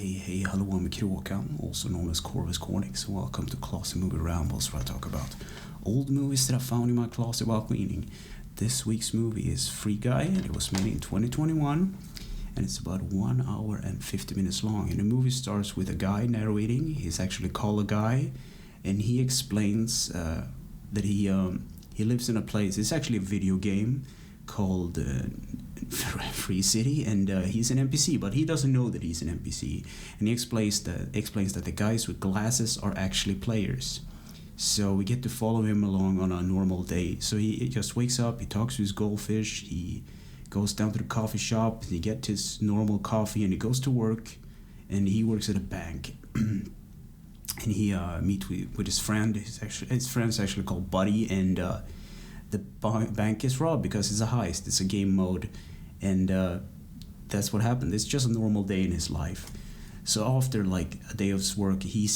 Hey, hello, I'm Kråkan, also known as Corvus Cornix. Welcome to Classy Movie Rambles, where I talk about old movies that I found in my closet while cleaning. This week's movie is Free Guy, and it was made in 2021, and it's about 1 hour and 50 minutes long. And the movie starts with a guy narrating. He's actually called a guy, and he explains that he lives in a place. It's actually a video game called Free City, and he's an NPC, but he doesn't know that he's an NPC. And he explains that the guys with glasses are actually players. So we get to follow him along on a normal day. So he just wakes up, he talks to his goldfish, he goes down to the coffee shop, he gets his normal coffee, and he goes to work, and he works at a bank. And he meets with his friend. His friend's actually called Buddy, and the bank is robbed because it's a heist. It's a game mode, and that's what happened. It's just a normal day in his life. So after like a day of work, he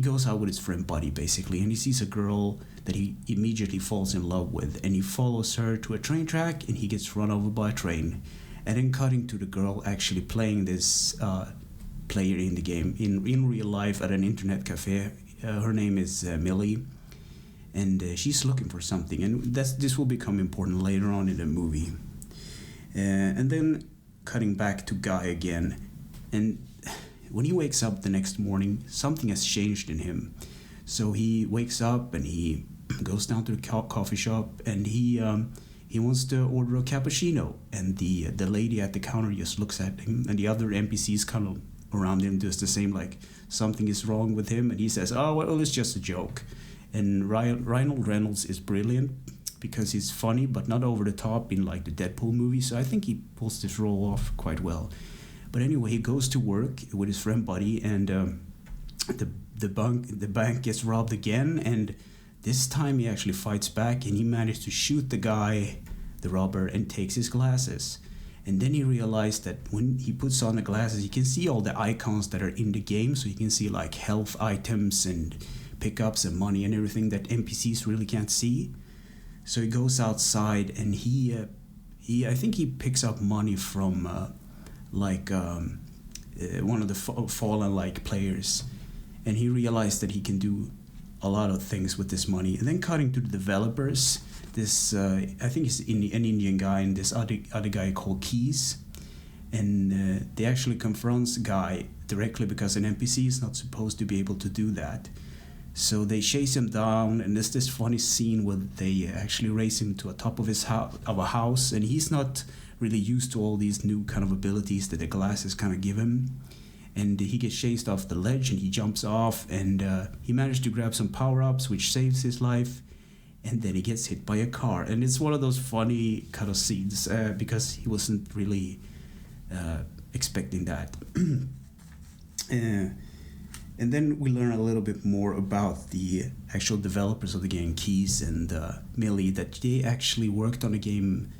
goes out with his friend Buddy basically, and he sees a girl that he immediately falls in love with, and he follows her to a train track, and he gets run over by a train. And then cutting to the girl actually playing this player in the game in real life at an internet cafe. Her name is Millie, and she's looking for something, and this will become important later on in the movie. And then cutting back to Guy again, and when he wakes up the next morning, something has changed in him. So he wakes up and he goes down to the coffee shop, and he wants to order a cappuccino, and the lady at the counter just looks at him, and the other NPCs kind of around him does the same, like something is wrong with him, and he says, "Oh well, it's just a joke." And Ryan Reynolds is brilliant because he's funny but not over the top in like the Deadpool movie, so I think he pulls this role off quite well. But anyway, he goes to work with his friend Buddy, and the bank gets robbed again, and this time he actually fights back, and he managed to shoot the guy, the robber, and takes his glasses. And then he realized that when he puts on the glasses, he can see all the icons that are in the game, so he can see like health items and pickups and money and everything that NPCs really can't see. So he goes outside, and I think he picks up money from one of the fallen like players, and he realized that he can do a lot of things with this money. And then cutting to the developers, this I think it's an Indian guy and this other guy called Keys, and they actually confronts the guy directly because an NPC is not supposed to be able to do that. So they chase him down, and there's this funny scene where they actually race him to the top of a house, and he's not really used to all these new kind of abilities that the glasses kind of give him. And he gets chased off the ledge, and he jumps off, and he managed to grab some power-ups, which saves his life. And then he gets hit by a car, and it's one of those funny kind of scenes because he wasn't really expecting that. And then we learn a little bit more about the actual developers of the game, Keys and Millie, that they actually worked on the game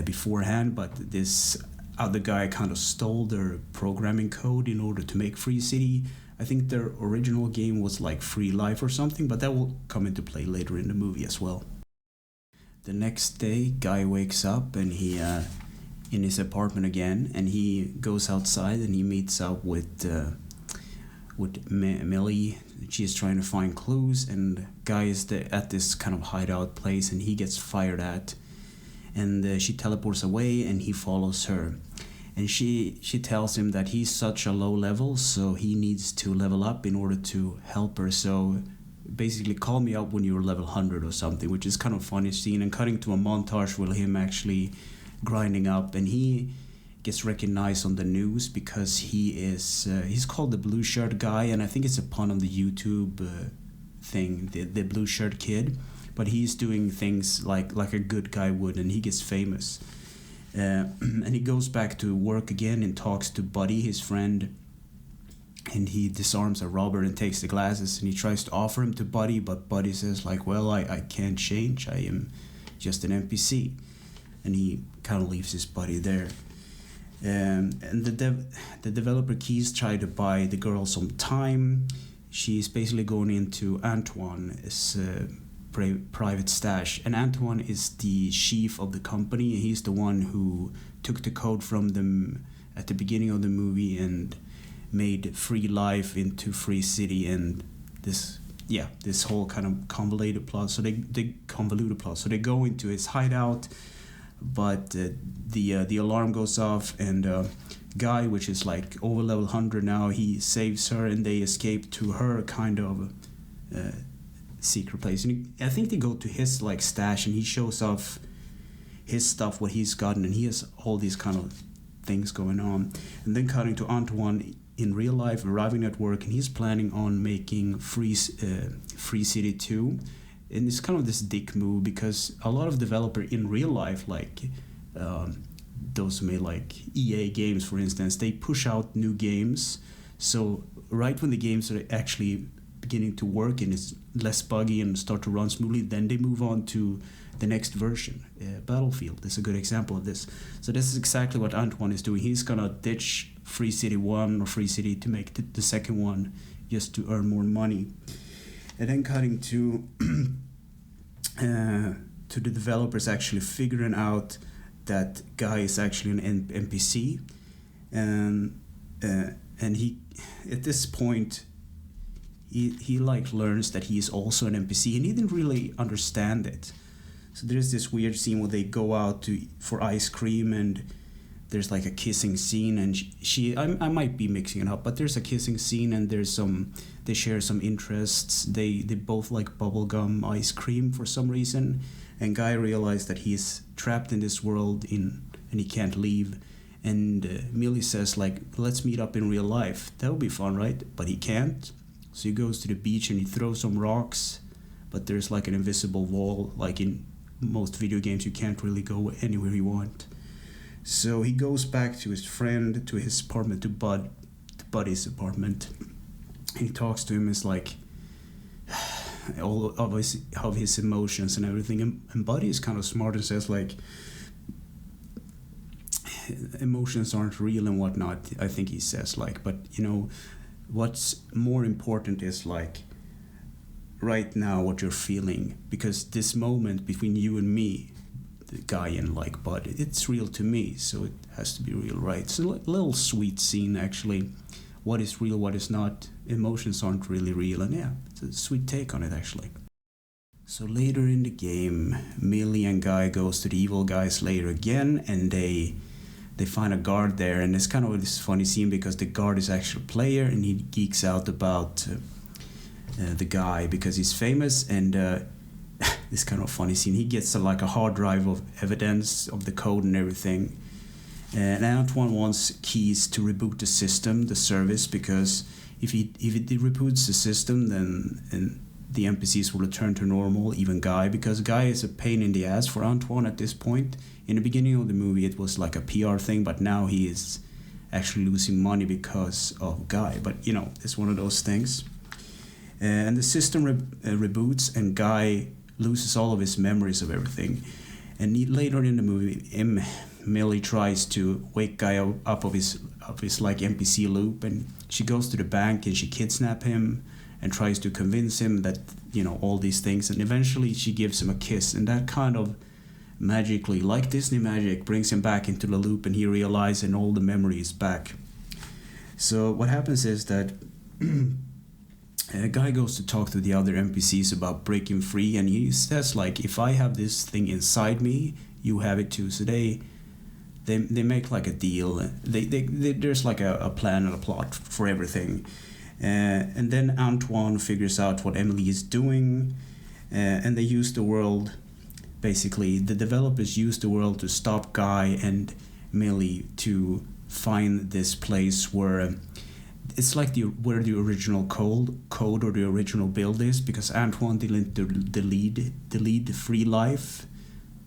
beforehand, but this other guy kind of stole their programming code in order to make Free City. I think their original game was like Free Life or something, but that will come into play later in the movie as well. The next day, Guy wakes up, and he in his apartment again, and he goes outside and he meets up with Millie. She is trying to find clues, and Guy is at this kind of hideout place, and he gets fired at, and she teleports away, and he follows her, and she tells him that he's such a low level, so he needs to level up in order to help her. So basically, call me up when you're level 100 or something, which is kind of funny scene. And cutting to a montage with him actually grinding up, and he gets recognized on the news because he's called the blue shirt guy, and I think it's a pun on the YouTube thing, the blue shirt kid, but he's doing things like a good guy would, and he gets famous. And he goes back to work again and talks to Buddy, his friend, and he disarms a robber and takes the glasses, and he tries to offer him to Buddy, but Buddy says like, well, I can't change, I am just an NPC, and he kind of leaves his buddy there. And the developer Keys try to buy the girl some time. She's basically going into Antoine's private stash, and Antoine is the chief of the company, and he's the one who took the code from them at the beginning of the movie and made Free Life into Free City, and this whole kind of convoluted plot. So they go into his hideout, but the alarm goes off, and Guy, which is like over level 100 now, he saves her, and they escape to her kind of secret place. And I think they go to his like stash, and he shows off his stuff, what he's gotten, and he has all these kind of things going on. And then cutting to Antoine in real life, arriving at work, and he's planning on making Free City 2. And it's kind of this dick move, because a lot of developer in real life, like those who made like EA games, for instance, they push out new games. So right when the games are actually beginning to work and it's less buggy and start to run smoothly, then they move on to the next version. Battlefield is a good example of this. So this is exactly what Antoine is doing. He's gonna ditch Free City 1 or Free City to make the second one, just to earn more money. And then cutting to the developers actually figuring out that Guy is actually an NPC, and he, at this point, he like learns that he is also an NPC, and he didn't really understand it. So there's this weird scene where they go out for ice cream, and there's like a kissing scene, and I might be mixing it up, but there's a kissing scene, and they share some interests. They both like bubblegum ice cream for some reason, and Guy realized that he's trapped in this world and he can't leave. And Millie says like, let's meet up in real life. That would be fun, right? But he can't. So he goes to the beach and he throws some rocks, but there's like an invisible wall. Like in most video games, you can't really go anywhere you want. So he goes back to his friend, to his apartment, to Buddy's apartment, and he talks to him. It's like all of his emotions and everything. And Buddy is kind of smart and says like, emotions aren't real and whatnot. I think he says like, but you know, what's more important is like right now what you're feeling, because this moment between you and me, the Guy and like Bud, it's real to me, so it has to be real, right? It's a little sweet scene actually. What is real, what is not. Emotions aren't really real, and yeah, it's a sweet take on it actually. So later in the game, Millie and Guy goes to the evil guy's lair again, and they find a guard there, and it's kind of this funny scene because the guard is actually a player, and he geeks out about the guy because he's famous, and this kind of funny scene. He gets like a hard drive of evidence of the code and everything, and Antoine wants keys to reboot the system, the service, because if it reboots the system, then the NPCs will return to normal, even Guy, because Guy is a pain in the ass for Antoine at this point. In the beginning of the movie, it was like a PR thing, but now he is actually losing money because of Guy. But, you know, it's one of those things. And the system reboots, and Guy loses all of his memories of everything. And later in the movie, Millie tries to wake Guy up of his like NPC loop, and she goes to the bank and she kidnaps him and tries to convince him that, you know, all these things. And eventually she gives him a kiss, and that kind of magically, like Disney magic, brings him back into the loop, and he realizes and all the memories back. So what happens is that a guy goes to talk to the other NPCs about breaking free, and he says like, if I have this thing inside me, you have it too. So they make like a deal. There's like a plan and a plot for everything. And then Antoine figures out what Emily is doing, and they use the world. Basically, the developers use the world to stop Guy and Millie to find this place where it's like where the original code or the original build is, because Antoine didn't delete Free Life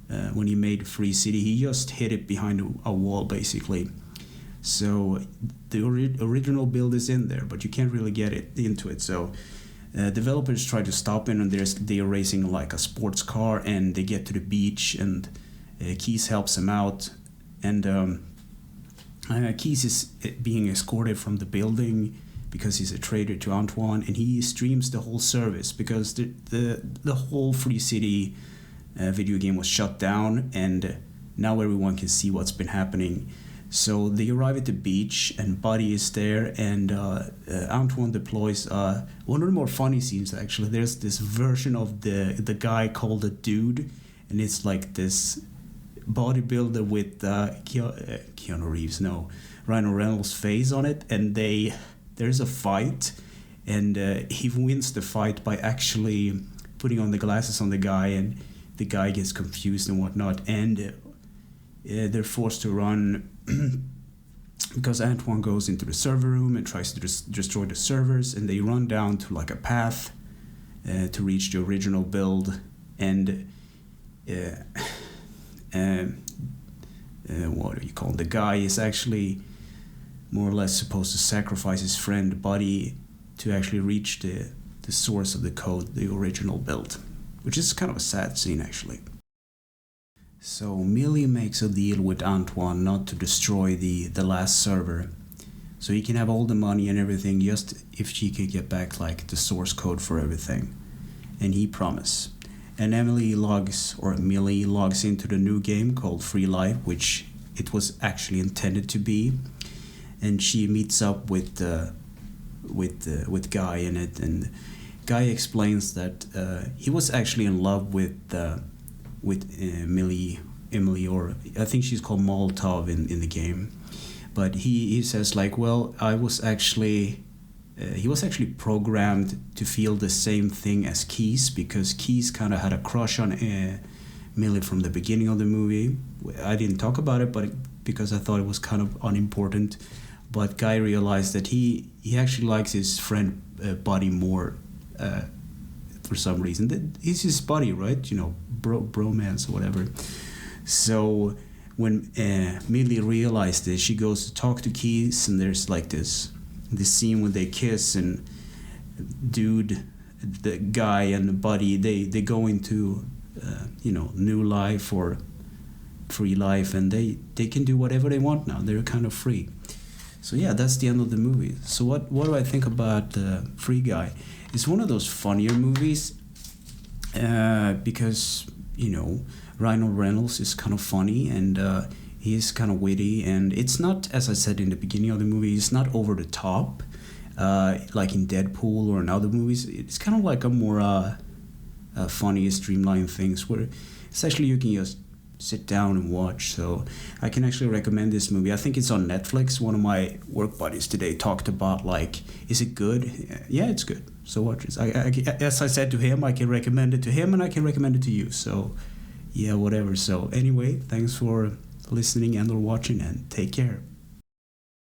when he made Free City. He just hid it behind a wall, basically. So the original build is in there, but you can't really get it into it. So developers try to stop him, and they're racing like a sports car, and they get to the beach, and Keys helps him out, and Keys is being escorted from the building because he's a traitor to Antoine, and he streams the whole service because the whole Free City video game was shut down, and now everyone can see what's been happening. So they arrive at the beach, and Buddy is there, and Antoine deploys one of the more funny scenes. Actually, there's this version of the guy called a dude, and it's like this bodybuilder with Keanu Reeves, no, Ryan Reynolds' face on it, and there's a fight, and he wins the fight by actually putting on the glasses on the guy, and the guy gets confused and whatnot, and they're forced to run because Antoine goes into the server room and tries to destroy the servers, and they run down to like a path to reach the original build, and what do you call it? The guy is actually more or less supposed to sacrifice his friend Buddy to actually reach the source of the code, the original build, which is kind of a sad scene actually. So Millie makes a deal with Antoine not to destroy the last server, so he can have all the money and everything, just if she could get back like the source code for everything, and he promised. And Millie logs into the new game called Free Life, which it was actually intended to be, and she meets up with Guy in it, and Guy explains that he was actually in love with Emily, or I think she's called Molotov in the game, but he says like, well, he was actually programmed to feel the same thing as Keys, because Keys kind of had a crush on Millie from the beginning of the movie. I didn't talk about it, but because I thought it was kind of unimportant. But Guy realized that he actually likes his friend Buddy more for some reason. He's his buddy, right? You know, bromance or whatever. So when Millie realized this, she goes to talk to Keys, and there's like this scene when they kiss, and the Guy and the Buddy, they go into new life or free life, and they can do whatever they want now. They're kind of free. So yeah, that's the end of the movie. So what do I think about Free Guy? It's one of those funnier movies because Ryan Reynolds is kind of funny, and he is kind of witty, and it's not, as I said in the beginning of the movie, it's not over the top like in Deadpool or in other movies. It's kind of like a more funny, streamlined things where essentially you can just sit down and watch. So I can actually recommend this movie. I think it's on Netflix. One of my work buddies today talked about like, is it good? Yeah, it's good. So watch it. As I said to him, I can recommend it to him, and I can recommend it to you. So yeah, whatever. So anyway, thanks for listening and or watching, and take care.